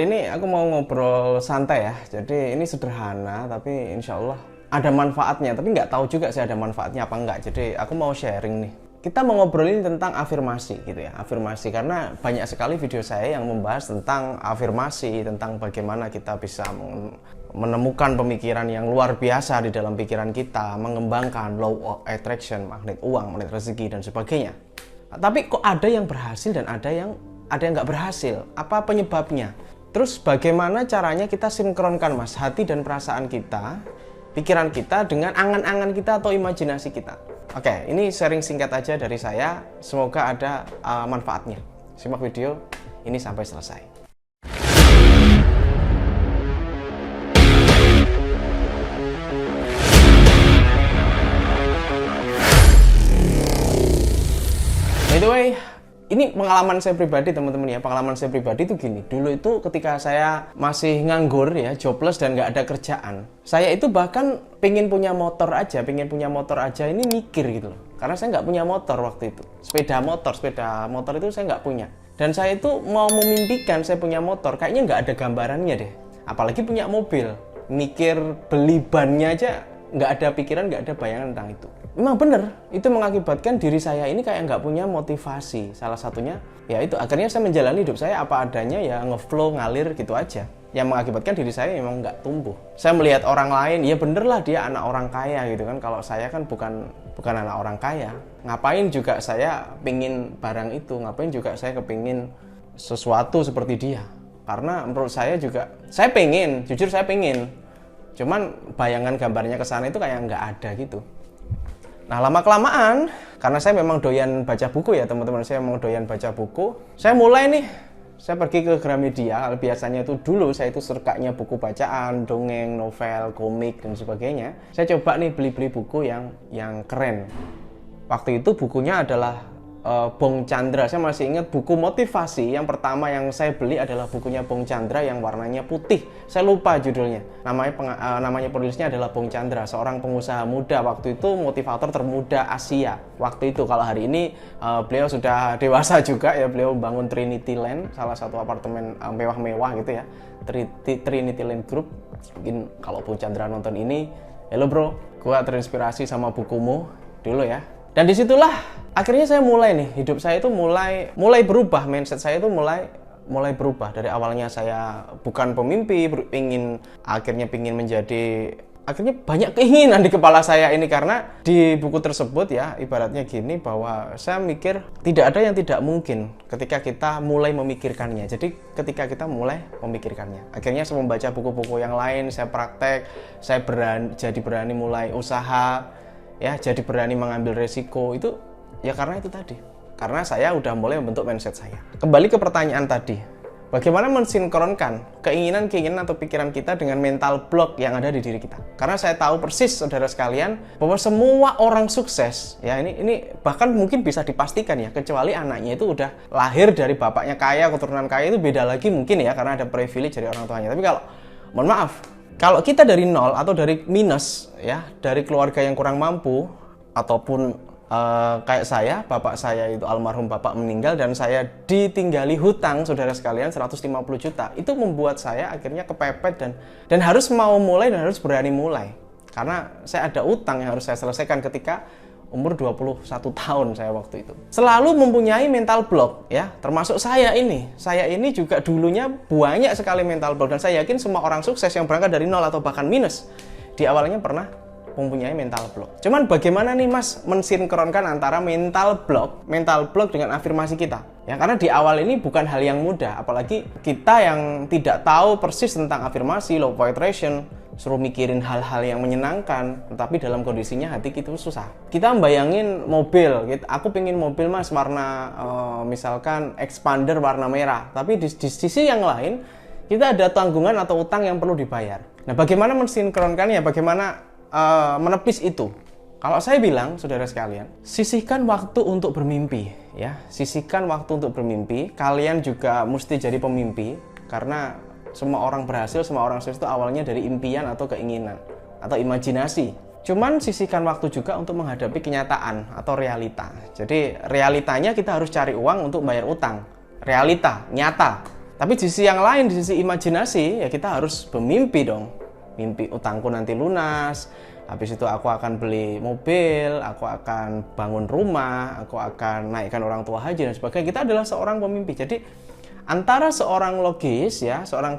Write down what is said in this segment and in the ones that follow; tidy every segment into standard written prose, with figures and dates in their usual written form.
ini aku mau ngobrol santai ya. Jadi ini sederhana tapi insya Allah ada manfaatnya. Tapi nggak tahu juga sih ada manfaatnya apa enggak. Jadi aku mau sharing nih. Kita mau ngobrolin tentang afirmasi gitu ya. Afirmasi karena banyak sekali video saya yang membahas tentang afirmasi, tentang bagaimana kita bisa menemukan pemikiran yang luar biasa di dalam pikiran kita, mengembangkan law of attraction, magnet uang, magnet rezeki dan sebagainya. Tapi kok ada yang berhasil dan ada yang nggak berhasil? Apa penyebabnya? Terus bagaimana caranya kita sinkronkan mas hati dan perasaan kita, pikiran kita dengan angan-angan kita atau imajinasi kita? Oke, ini sharing singkat aja dari saya. Semoga ada manfaatnya. Simak video ini sampai selesai. By the way, ini pengalaman saya pribadi teman-teman ya. Pengalaman saya pribadi itu gini. Dulu itu ketika saya masih nganggur ya, jobless dan nggak ada kerjaan. Saya itu bahkan pengen punya motor aja ini mikir gitu loh. Karena saya nggak punya motor waktu itu. Sepeda motor itu saya nggak punya. Dan saya itu mau memimpikan saya punya motor, kayaknya nggak ada gambarannya deh. Apalagi punya mobil. Mikir beli bannya aja nggak ada pikiran, nggak ada bayangan tentang itu. Memang bener, itu mengakibatkan diri saya ini kayak nggak punya motivasi. Salah satunya, ya itu akhirnya saya menjalani hidup saya apa adanya ya, ngeflow, ngalir gitu aja. Yang mengakibatkan diri saya memang nggak tumbuh. Saya melihat orang lain, ya bener lah dia anak orang kaya gitu kan. Kalau saya kan bukan anak orang kaya. Ngapain juga saya pingin barang itu, ngapain juga saya kepingin sesuatu seperti dia. Karena menurut saya juga, jujur saya pengen. Cuman bayangan gambarnya ke sana itu kayak nggak ada gitu. Nah lama-kelamaan, karena saya memang doyan baca buku ya teman-teman, saya memang doyan baca buku. Saya mulai nih, saya pergi ke Gramedia, biasanya itu dulu saya itu sukanya buku bacaan, dongeng, novel, komik, dan sebagainya. Saya coba nih beli-beli buku yang keren. Waktu itu bukunya adalah Bong Chandra. Saya masih ingat buku motivasi yang pertama yang saya beli adalah bukunya Bong Chandra yang warnanya putih. Saya lupa judulnya. Namanya penulisnya adalah Bong Chandra, seorang pengusaha muda waktu itu, motivator termuda Asia. Waktu itu, kalau hari ini beliau sudah dewasa juga ya, beliau bangun Trinity Land, salah satu apartemen mewah-mewah gitu ya. Trinity Land Group. Mungkin kalau Bong Chandra nonton ini, hello bro, gua terinspirasi sama bukumu dulu ya. Dan disitulah akhirnya saya mulai nih, hidup saya itu mulai berubah, mindset saya itu mulai berubah. Dari awalnya saya bukan pemimpi, akhirnya banyak keinginan di kepala saya ini, karena di buku tersebut ya ibaratnya gini, bahwa saya mikir tidak ada yang tidak mungkin ketika kita mulai memikirkannya. Jadi ketika kita mulai memikirkannya, akhirnya saya membaca buku-buku yang lain, saya praktek, saya jadi berani mulai usaha. Ya, jadi berani mengambil resiko itu ya karena itu tadi. Karena saya udah mulai membentuk mindset saya. Kembali ke pertanyaan tadi. Bagaimana mensinkronkan keinginan atau pikiran kita dengan mental block yang ada di diri kita? Karena saya tahu persis saudara sekalian bahwa semua orang sukses, ya ini bahkan mungkin bisa dipastikan ya, kecuali anaknya itu udah lahir dari bapaknya kaya, keturunan kaya, itu beda lagi mungkin ya, karena ada privilege dari orang tuanya. Tapi kalau mohon maaf, kalau kita dari nol atau dari minus ya, dari keluarga yang kurang mampu, ataupun kayak saya, bapak saya itu almarhum bapak meninggal dan saya ditinggali hutang saudara sekalian 150 juta. Itu membuat saya akhirnya kepepet dan harus mau mulai dan harus berani mulai. Karena saya ada utang yang harus saya selesaikan ketika umur 21 tahun saya waktu itu. Selalu mempunyai mental block ya, termasuk saya ini. Saya ini juga dulunya banyak sekali mental block, dan saya yakin semua orang sukses yang berangkat dari nol atau bahkan minus di awalnya pernah mempunyai mental block. Cuman bagaimana nih mas mensinkronkan antara mental block dengan afirmasi kita? Ya karena di awal ini bukan hal yang mudah, apalagi kita yang tidak tahu persis tentang afirmasi, law of attraction, suruh mikirin hal-hal yang menyenangkan, tetapi dalam kondisinya hati kita susah. Kita membayangin mobil, aku pengen mobil mas warna misalkan expander warna merah, tapi di sisi yang lain kita ada tanggungan atau utang yang perlu dibayar. Nah bagaimana mensinkronkannya, bagaimana menepis itu? Kalau saya bilang saudara sekalian, sisihkan waktu untuk bermimpi ya, sisihkan waktu untuk bermimpi. Kalian juga mesti jadi pemimpi, karena semua orang berhasil, semua orang sukses itu awalnya dari impian atau keinginan atau imajinasi. Cuman sisihkan waktu juga untuk menghadapi kenyataan atau realita. Jadi realitanya kita harus cari uang untuk bayar utang. Realita, nyata. Tapi di sisi yang lain, di sisi imajinasi, ya kita harus bermimpi dong. Mimpi utangku nanti lunas, habis itu aku akan beli mobil, aku akan bangun rumah, aku akan naikkan orang tua haji dan sebagainya. Kita adalah seorang pemimpi. Jadi antara seorang logis ya, seorang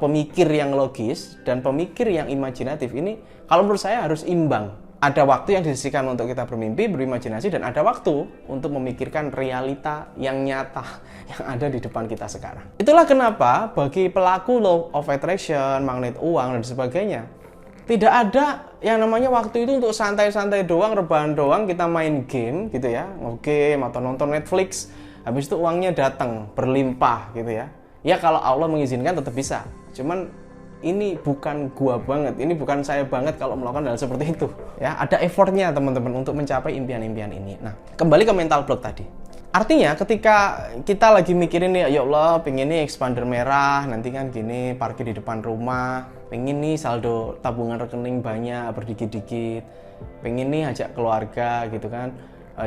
pemikir yang logis dan pemikir yang imajinatif ini, kalau menurut saya harus imbang. Ada waktu yang disisihkan untuk kita bermimpi, berimajinasi, dan ada waktu untuk memikirkan realita yang nyata yang ada di depan kita sekarang. Itulah kenapa bagi pelaku law of attraction, magnet uang, dan sebagainya, tidak ada yang namanya waktu itu untuk santai-santai doang, rebahan doang, kita main game gitu ya, game atau nonton Netflix, habis itu uangnya datang berlimpah gitu ya. Ya kalau Allah mengizinkan tetap bisa. Cuman ini bukan gua banget, ini bukan saya banget kalau melakukan hal seperti itu. Ya, ada effortnya teman-teman untuk mencapai impian-impian ini. Nah, kembali ke mental block tadi. Artinya ketika kita lagi mikirin nih, ya Allah, pengen nih expander merah, nanti kan gini, parkir di depan rumah, pengen nih saldo tabungan rekening banyak, berdikit-dikit, pengen nih ajak keluarga gitu kan,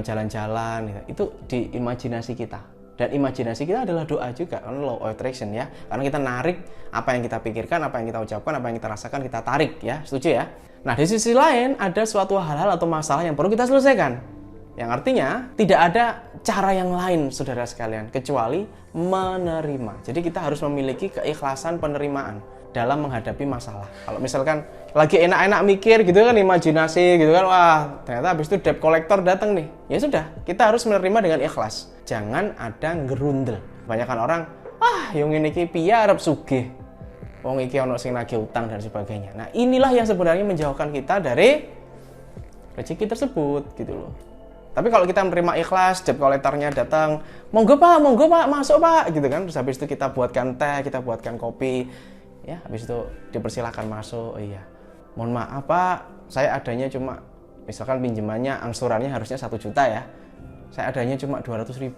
jalan-jalan, gitu. Itu di imajinasi kita. Dan imajinasi kita adalah doa juga, kan law of attraction ya. Karena kita narik apa yang kita pikirkan, apa yang kita ucapkan, apa yang kita rasakan, kita tarik ya. Setuju ya? Nah, di sisi lain ada suatu hal-hal atau masalah yang perlu kita selesaikan. Yang artinya tidak ada cara yang lain, saudara sekalian, kecuali menerima. Jadi kita harus memiliki keikhlasan penerimaan dalam menghadapi masalah. Kalau misalkan lagi enak-enak mikir gitu kan, imajinasi gitu kan, wah ternyata habis itu debt collector datang nih. Ya sudah, kita harus menerima dengan ikhlas. Jangan ada ngerundel. Banyakan orang, yang ini ki piye arep sugih. Wong iki ono sing nagih utang dan sebagainya. Nah, inilah yang sebenarnya menjauhkan kita dari rezeki tersebut gitu loh. Tapi kalau kita menerima ikhlas, debt collectornya datang, monggo pak, masuk pak, gitu kan. Terus habis itu kita buatkan teh, kita buatkan kopi, ya habis itu dipersilakan masuk. Oh iya, mohon maaf pak, saya adanya cuma, misalkan pinjamannya angsurannya harusnya 1 juta ya, saya adanya cuma 200.000,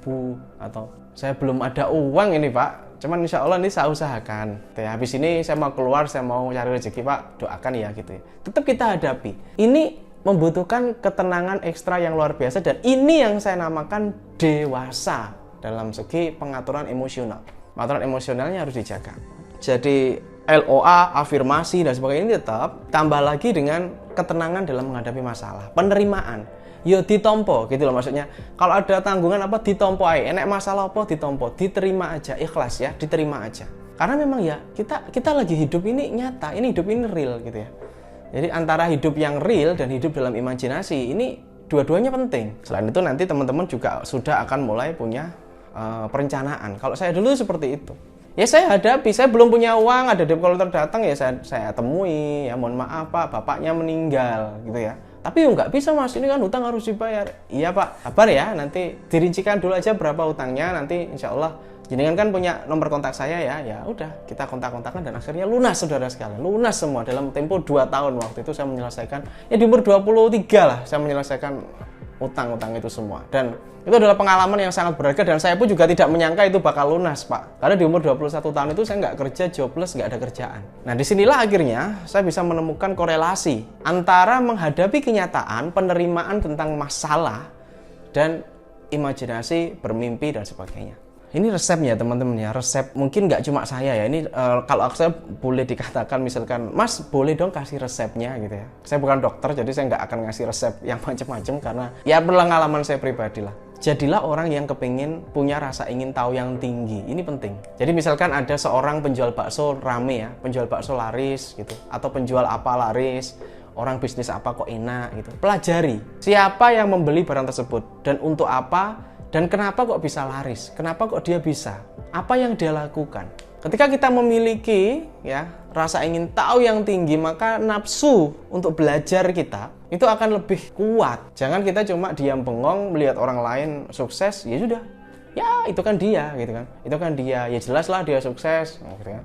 atau saya belum ada uang ini pak, cuman insya Allah ini saya usahakan. Ya, habis ini saya mau keluar, saya mau cari rezeki pak, doakan ya gitu ya. Tetap kita hadapi. Ini membutuhkan ketenangan ekstra yang luar biasa, dan ini yang saya namakan dewasa dalam segi pengaturan emosional. Pengaturan emosionalnya harus dijaga. Jadi LOA, afirmasi dan sebagainya ini tetap, tambah lagi dengan ketenangan dalam menghadapi masalah, penerimaan. Yo ditompo gitu loh, maksudnya kalau ada tanggungan apa ditompo aja, enek masalah apa ditompo, diterima aja, ikhlas ya, diterima aja. Karena memang ya kita lagi hidup ini nyata, ini hidup ini real gitu ya. Jadi antara hidup yang real dan hidup dalam imajinasi ini dua-duanya penting. Selain itu nanti teman-teman juga sudah akan mulai punya perencanaan. Kalau saya dulu seperti itu. Ya saya hadapi, saya belum punya uang, ada debt collector datang ya saya temui, ya mohon maaf pak, bapaknya meninggal gitu ya. Tapi nggak bisa mas, ini kan hutang harus dibayar. Iya pak, sabar ya, nanti dirincikan dulu aja berapa hutangnya, nanti insya Allah jenengan kan punya nomor kontak saya ya udah kita kontak-kontakan dan akhirnya lunas saudara sekalian, lunas semua dalam tempo 2 tahun. Waktu itu saya menyelesaikan, ya di umur 23 lah saya menyelesaikan utang-utang itu semua, dan itu adalah pengalaman yang sangat berharga, dan saya pun juga tidak menyangka itu bakal lunas pak, karena di umur 21 tahun itu saya nggak kerja, jobless, nggak ada kerjaan. Nah disinilah akhirnya saya bisa menemukan korelasi antara menghadapi kenyataan, penerimaan tentang masalah, dan imajinasi, bermimpi dan sebagainya. Ini resepnya teman-teman ya, resep mungkin nggak cuma saya ya, ini kalau saya boleh dikatakan misalkan, mas boleh dong kasih resepnya gitu ya. Saya bukan dokter, jadi saya nggak akan ngasih resep yang macam-macam, karena ya pengalaman saya pribadi lah. Jadilah orang yang kepingin punya rasa ingin tahu yang tinggi, ini penting. Jadi misalkan ada seorang penjual bakso rame ya, penjual bakso laris gitu, atau penjual apa laris, orang bisnis apa kok enak gitu. Pelajari siapa yang membeli barang tersebut dan untuk apa, dan kenapa kok bisa laris, kenapa kok dia bisa, apa yang dia lakukan. Ketika kita memiliki ya rasa ingin tahu yang tinggi, maka nafsu untuk belajar kita itu akan lebih kuat. Jangan kita cuma diam bengong melihat orang lain sukses, ya sudah, ya itu kan dia gitu kan, itu kan dia, ya jelas lah dia sukses gitu kan.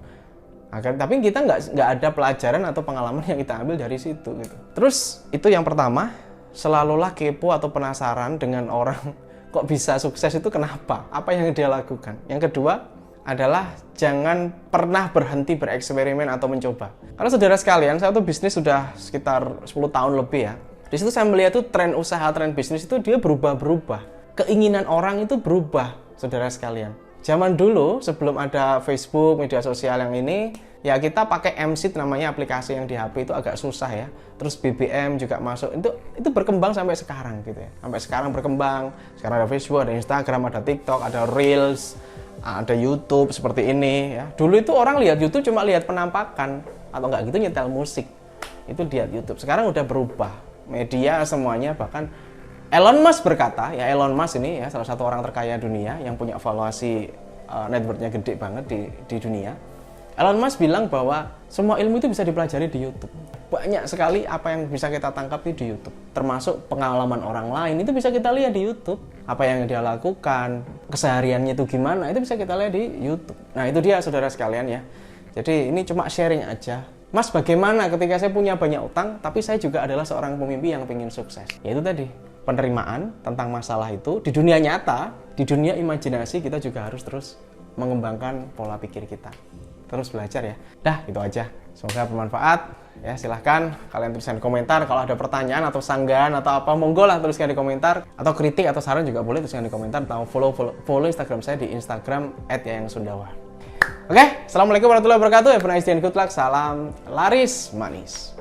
Tapi kita nggak ada pelajaran atau pengalaman yang kita ambil dari situ gitu. Terus itu yang pertama, selalulah kepo atau penasaran dengan orang kok bisa sukses itu kenapa, apa yang dia lakukan. Yang kedua adalah jangan pernah berhenti bereksperimen atau mencoba. Karena saudara sekalian, saya tuh bisnis sudah sekitar 10 tahun lebih ya. Di situ saya melihat tuh tren usaha, tren bisnis itu dia berubah-berubah. Keinginan orang itu berubah, saudara sekalian. Zaman dulu sebelum ada Facebook, media sosial yang ini, ya kita pakai mSeed namanya aplikasi yang di HP itu agak susah ya. Terus BBM juga masuk. Itu berkembang sampai sekarang gitu ya. Sampai sekarang berkembang. Sekarang ada Facebook, ada Instagram, ada TikTok, ada Reels, ada YouTube seperti ini ya. Dulu itu orang lihat YouTube cuma lihat penampakan atau enggak gitu nyetel musik. Itu lihat YouTube. Sekarang udah berubah. Media semuanya, bahkan Elon Musk berkata, ya Elon Musk ini ya salah satu orang terkaya dunia yang punya valuasi net worth-nya gede banget di dunia. Elon Musk bilang bahwa semua ilmu itu bisa dipelajari di YouTube. Banyak sekali apa yang bisa kita tangkap di YouTube. Termasuk pengalaman orang lain itu bisa kita lihat di YouTube. Apa yang dia lakukan, kesehariannya itu gimana, itu bisa kita lihat di YouTube. Nah itu dia saudara sekalian ya. Jadi ini cuma sharing aja. Mas bagaimana ketika saya punya banyak utang, tapi saya juga adalah seorang pemimpi yang ingin sukses. Yaitu tadi, penerimaan tentang masalah itu di dunia nyata, di dunia imajinasi kita juga harus terus mengembangkan pola pikir kita. Terus belajar ya. Dah, itu aja. Semoga bermanfaat. Ya, silahkan kalian tuliskan di komentar. Kalau ada pertanyaan atau sanggahan atau apa, monggo lah tuliskan di komentar. Atau kritik atau saran juga boleh tuliskan di komentar. Atau follow Instagram saya di Instagram @yayangsundawa. Oke, assalamualaikum warahmatullahi wabarakatuh. Have a nice day and good luck. Salam laris manis.